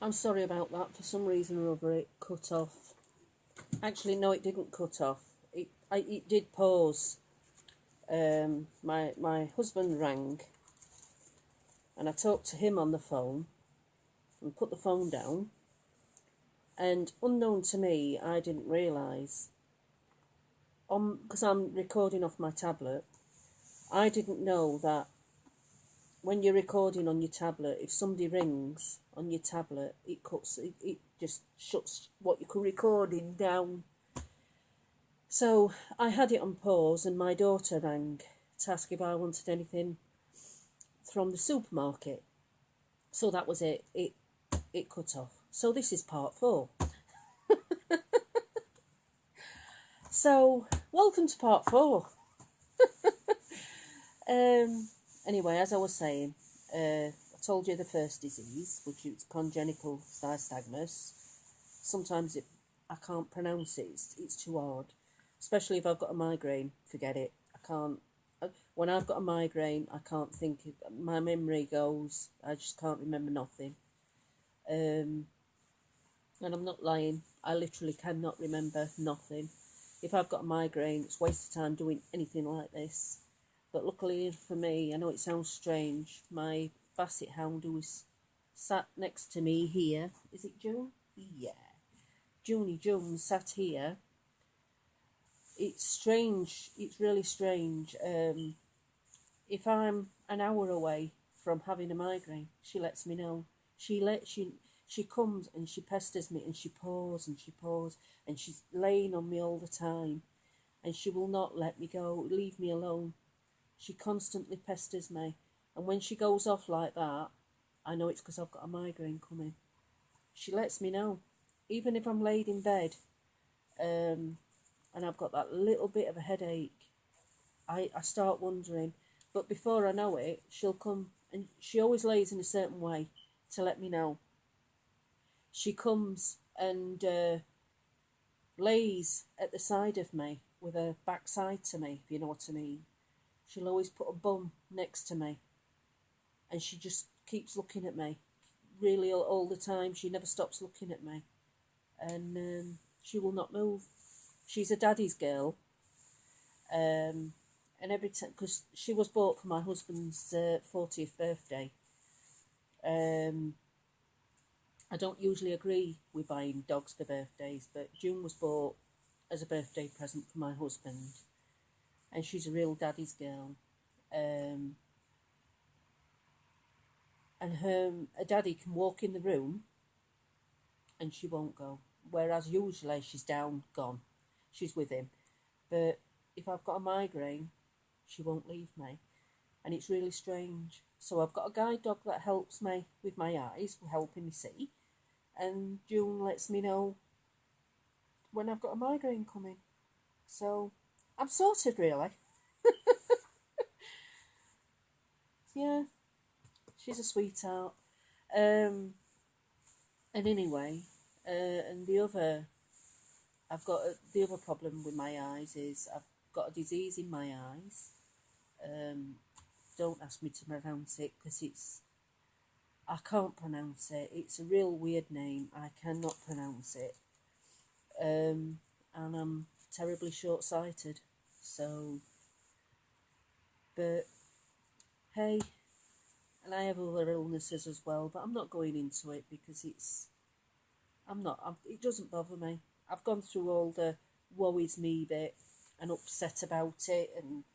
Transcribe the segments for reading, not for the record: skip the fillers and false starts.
I'm sorry about that. For some reason or other, it cut off. Actually, no, it didn't cut off. It did pause. My husband rang, and I talked to him on the phone, and put the phone down. And unknown to me, I didn't realise. Because I'm recording off my tablet, I didn't know that when you're recording on your tablet, if somebody rings on your tablet, it just shuts what you're recording down. So I had it on pause, and my daughter rang to ask if I wanted anything from the supermarket. So that was it. It cut off. So this is part 4. So welcome to part 4. Anyway, as I was saying, I told you the first disease, which is congenital nystagmus. Sometimes I can't pronounce it. It's too hard, especially if I've got a migraine. Forget it. I can't. When I've got a migraine, I can't think. My memory goes. I just can't remember nothing. And I'm not lying. I literally cannot remember nothing. If I've got a migraine, it's a waste of time doing anything like this. But luckily for me, I know it sounds strange, my Basset hound who is sat next to me here, is it June? Yeah. Junie Jones sat here. It's strange, it's really strange. If I'm an hour away from having a migraine, she lets me know. She comes and she pesters me, and she paws and she paws, and she's laying on me all the time, and she will not let me go, leave me alone. She constantly pesters me, and when she goes off like that, I know it's because I've got a migraine coming. She lets me know, even if I'm laid in bed, and I've got that little bit of a headache. I start wondering, but before I know it, she'll come, and she always lays in a certain way to let me know. She comes and lays at the side of me with her backside to me, if you know what I mean. She'll always put a bum next to me, and she just keeps looking at me, really all the time. She never stops looking at me, and she will not move. She's a daddy's girl, and every time, because she was bought for my husband's 40th birthday. I don't usually agree with buying dogs for birthdays, but June was bought as a birthday present for my husband, and she's a real daddy's girl. And her daddy can walk in the room and she won't go, whereas usually she's down, gone, she's with him. But if I've got a migraine, she won't leave me, and it's really strange. So I've got a guide dog that helps me with my eyes, helping me see, and June lets me know when I've got a migraine coming. So I'm sorted, really. Yeah, she's a sweetheart. And anyway, and the other problem with my eyes is I've got a disease in my eyes. Don't ask me to pronounce it because I can't pronounce it. It's a real weird name. I cannot pronounce it. And I'm terribly short-sighted. So, but hey, and I have other illnesses as well, but I'm not going into it because it doesn't bother me. I've gone through all the woe is me bit and upset about it, and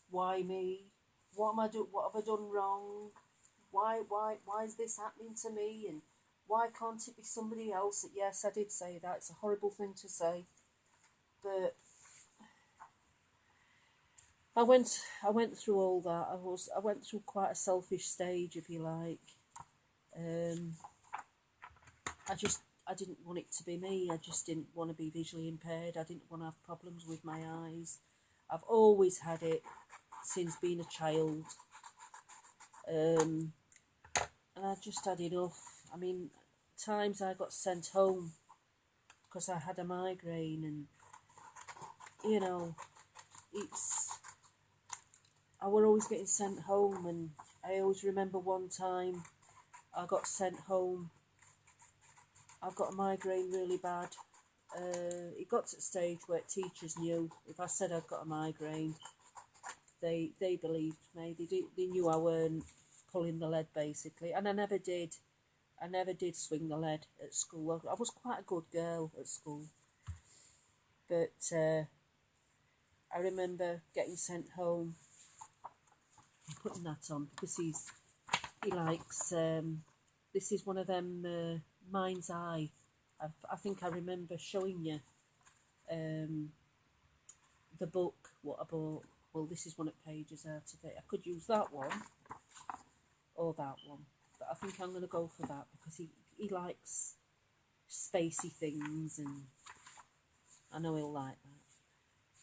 why me? What have I done wrong? Why is this happening to me? And why can't it be somebody else? Yes, I did say that. It's a horrible thing to say, but I went through all that. I went through quite a selfish stage, if you like. I didn't want it to be me. I just didn't want to be visually impaired. I didn't want to have problems with my eyes. I've always had it since being a child. And I just had enough. I mean, times I got sent home because I had a migraine, and I were always getting sent home. And I always remember one time I got sent home I've got a migraine really bad. It got to the stage where teachers knew if I said I'd got a migraine, they believed me. They knew I weren't pulling the lead basically, and I never did. I never did swing the lead at school. I was quite a good girl at school, but I remember getting sent home and putting that on because he likes. This is one of them Mind's Eye. I think I remember showing you the book what I bought. Well, this is one of the pages out of it. I could use that one or that one, but I think I'm going to go for that because he likes spacey things, and I know he'll like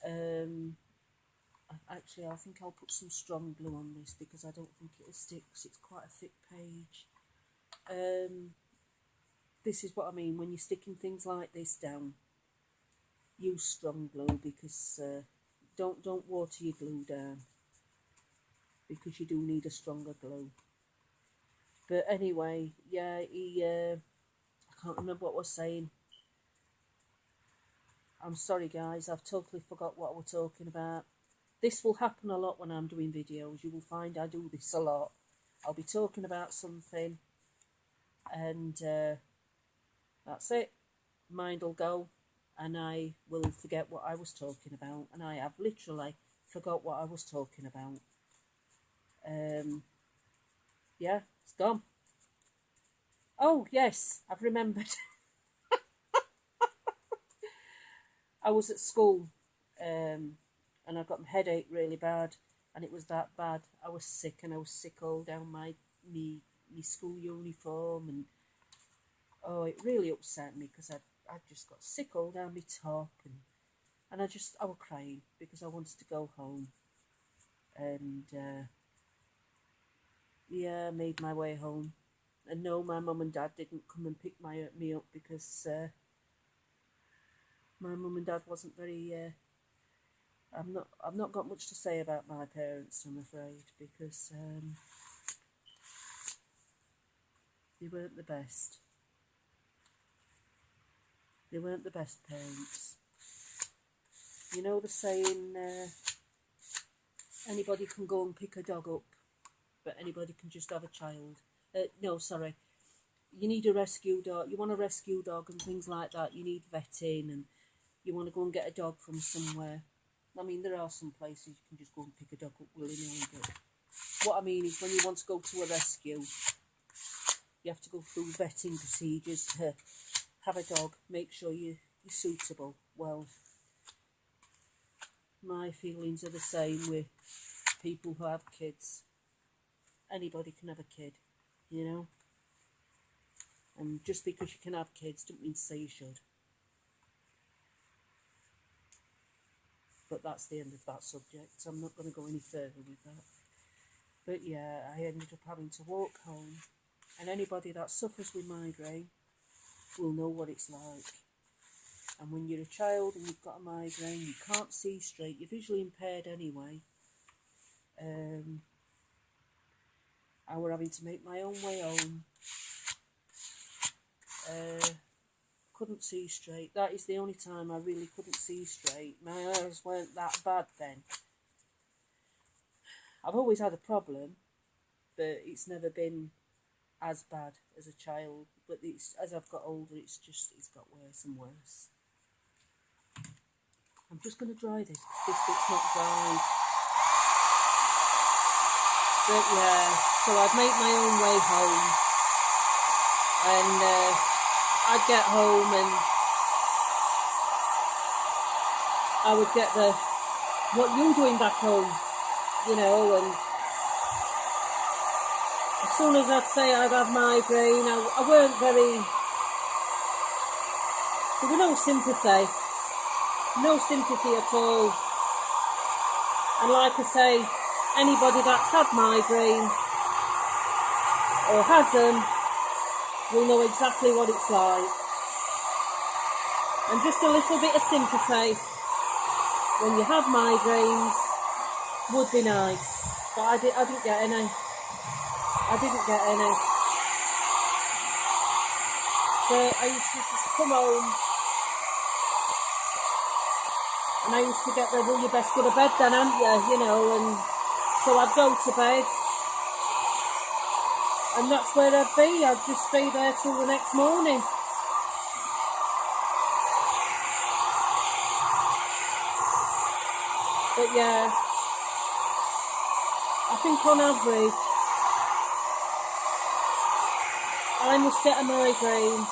that. Actually, I think I'll put some strong glue on this because I don't think it'll stick because it's quite a thick page. This is what I mean when you're sticking things like this down. Use strong glue because don't water your glue down because you do need a stronger glue. But anyway, yeah, I can't remember what I was saying. I'm sorry guys, I've totally forgot what I was talking about. This will happen a lot when I'm doing videos. You will find I do this a lot. I'll be talking about something and that's it. Mind will go and I will forget what I was talking about, and I have literally forgot what I was talking about. Yeah, it's gone. Oh yes, I've remembered. I was at school and I got my headache really bad, and it was that bad. I was sick, and I was sick all down my school uniform, and oh, it really upset me because I just got sick all down my top, and I was crying because I wanted to go home, and yeah, I made my way home, and no, my mum and dad didn't come and pick me up because my mum and dad wasn't very. I've not got much to say about my parents, I'm afraid, because they weren't the best. They weren't the best parents. You know the saying, anybody can go and pick a dog up, but anybody can just have a child. No, sorry. You need a rescue dog. You want a rescue dog and things like that. You need vetting, and you want to go and get a dog from somewhere. I mean, there are some places you can just go and pick a dog up willy-nilly, but what I mean is when you want to go to a rescue, you have to go through vetting procedures to have a dog, make sure you're suitable. Well, my feelings are the same with people who have kids. Anybody can have a kid, you know? And just because you can have kids don't mean to say you should. But that's the end of that subject, so I'm not going to go any further with that. But yeah, I ended up having to walk home, and anybody that suffers with migraine will know what it's like. And when you're a child and you've got a migraine, you can't see straight, you're visually impaired anyway. I were having to make my own way home. Couldn't see straight. That is the only time I really couldn't see straight. My eyes weren't that bad then. I've always had a problem, but it's never been as bad as a child. But as I've got older, it's got worse and worse. I'm just going to dry this because this bit's not dried. But yeah, so I'd make my own way home, and I'd get home and I would get what you doing back home, you know, and as soon as I'd say I'd have migraine, I weren't very, there was no sympathy at all. And like I say, anybody that's had migraine or has them will know exactly what it's like. And just a little bit of sympathy when you have migraines would be nice. But I didn't get any. I didn't get any. So But I used to just come home and I used to get ready, well, you best go to bed then, aren't you? You know, and so I'd go to bed and that's where I'd be. I'd just stay there till the next morning. But yeah, I think on average, I must get a migraine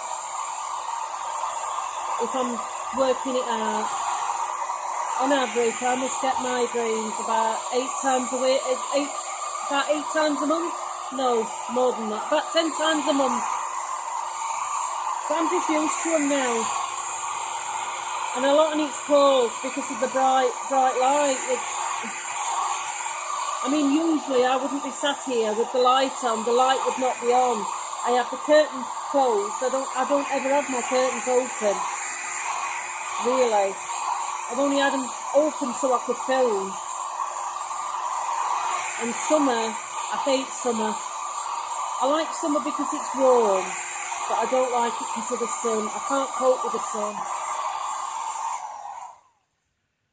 if I'm working it out. On average, I must get migraines about 8 times a week, about 8 times a month. No, more than that, about 10 times a month. But I'm just used to them now. And a lot of it's caused because of the bright light. I mean, usually I wouldn't be sat here with the light on. The light would not be on. I have the curtains closed. I don't ever have my curtains open. Really, I've only had them open so I could film. And summer, I hate summer. I like summer because it's warm, but I don't like it because of the sun. I can't cope with the sun.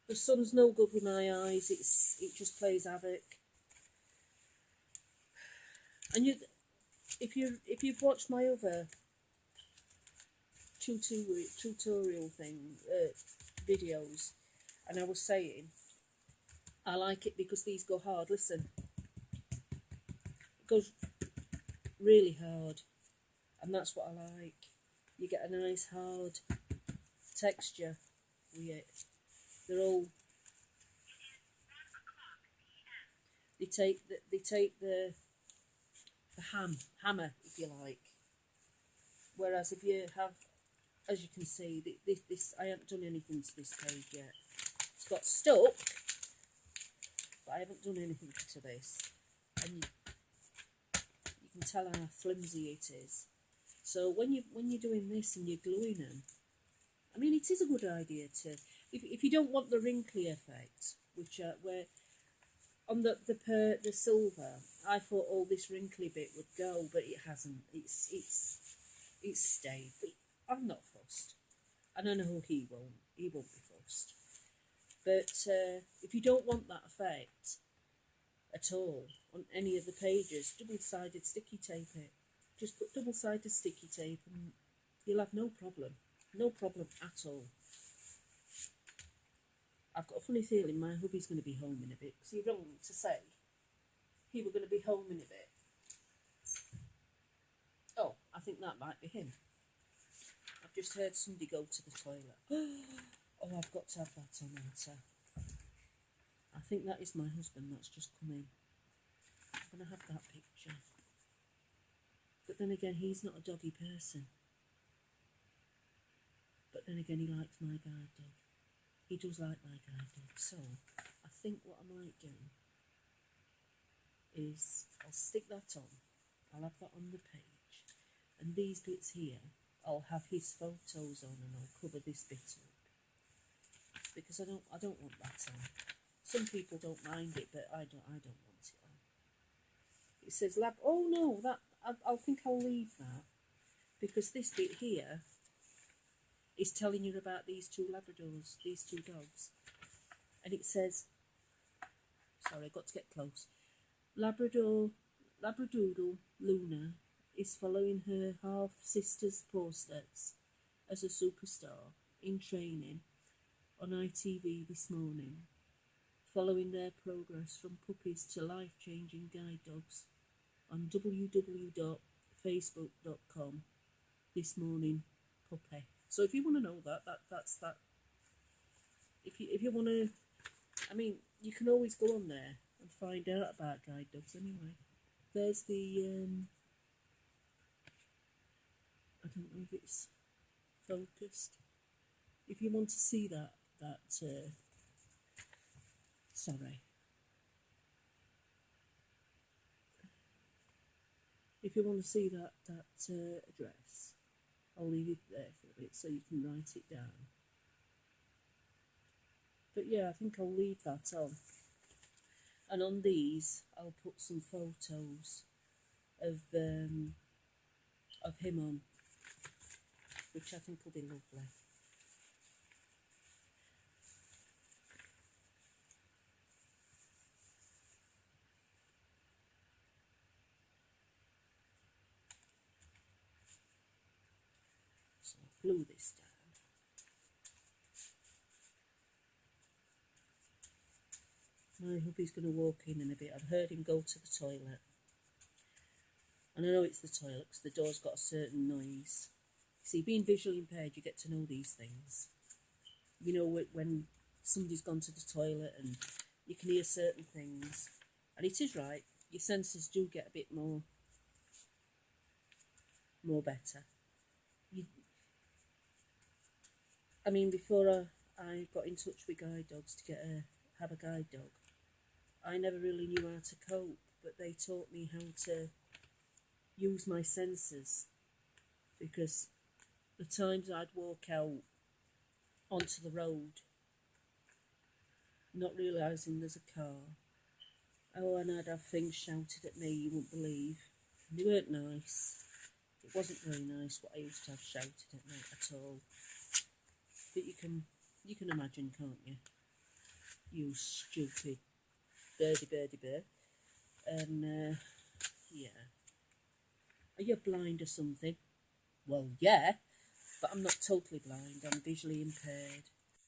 The sun's no good with my eyes. It just plays havoc. And if you've watched my other tutorial videos, and I was saying I like it because these go hard. Listen, it goes really hard, and that's what I like. You get a nice hard texture with it. They're all. They take the hammer, if you like. Whereas if you have, as you can see, this I haven't done anything to this page yet. It's got stuck, but I haven't done anything to this, and you can tell how flimsy it is. So when you're doing this and you're gluing them, I mean, it is a good idea to, if you don't want the wrinkly effect, which where on the silver, I thought all this wrinkly bit would go, but it hasn't. It's stayed. But I'm not fussed, and I know he won't. He won't be fussed. But if you don't want that effect at all on any of the pages, double-sided sticky tape it. Just put double-sided sticky tape, and you'll have no problem. No problem at all. I've got a funny feeling my hubby's going to be home in a bit, because he rang me to say he were going to be home in a bit. Oh, I think that might be him. I've just heard somebody go to the toilet. Oh, I've got to have that on later. I think that is my husband that's just come in. I'm going to have that picture. But then again, he's not a doggy person. But then again, he likes my guide dog. He does like my guide dog. So, I think what I might do is I'll stick that on. I'll have that on the page. And these bits here, I'll have his photos on, and I'll cover this bit up. Because I don't want that on. Some people don't mind it, but I don't want it on. It says lab. Oh no, that I think I'll leave that, because this bit here is telling you about these two Labradors, these two dogs, and it says. Sorry, I got to get close. Labradoodle Luna is following her half sister's footsteps as a superstar in training on ITV this morning, following their progress from puppies to life-changing guide dogs on www.facebook.com this morning puppy. So if you want to know that's that. If you want to, I mean, you can always go on there and find out about guide dogs anyway. There's the I don't know if it's focused. If you want to see that sorry. If you want to see that address, I'll leave it there for a bit so you can write it down. But yeah, I think I'll leave that on. And on these, I'll put some photos of him on. which I think will be lovely. So I'll glue this down. My hubby's going to walk in a bit. I've heard him go to the toilet. And I know it's the toilet because the door's got a certain noise. See, being visually impaired, you get to know these things. You know when somebody's gone to the toilet and you can hear certain things. And it is right, your senses do get a bit more better. I mean, before I got in touch with guide dogs to have a guide dog, I never really knew how to cope, but they taught me how to use my senses, because the times I'd walk out onto the road not realising there's a car, and I'd have things shouted at me you wouldn't believe. They weren't nice. It wasn't very nice what I used to have shouted at me at all. But you can imagine, can't you? You stupid birdie bird. And yeah. Are you blind or something? Well, yeah, but I'm not totally blind. I'm visually impaired.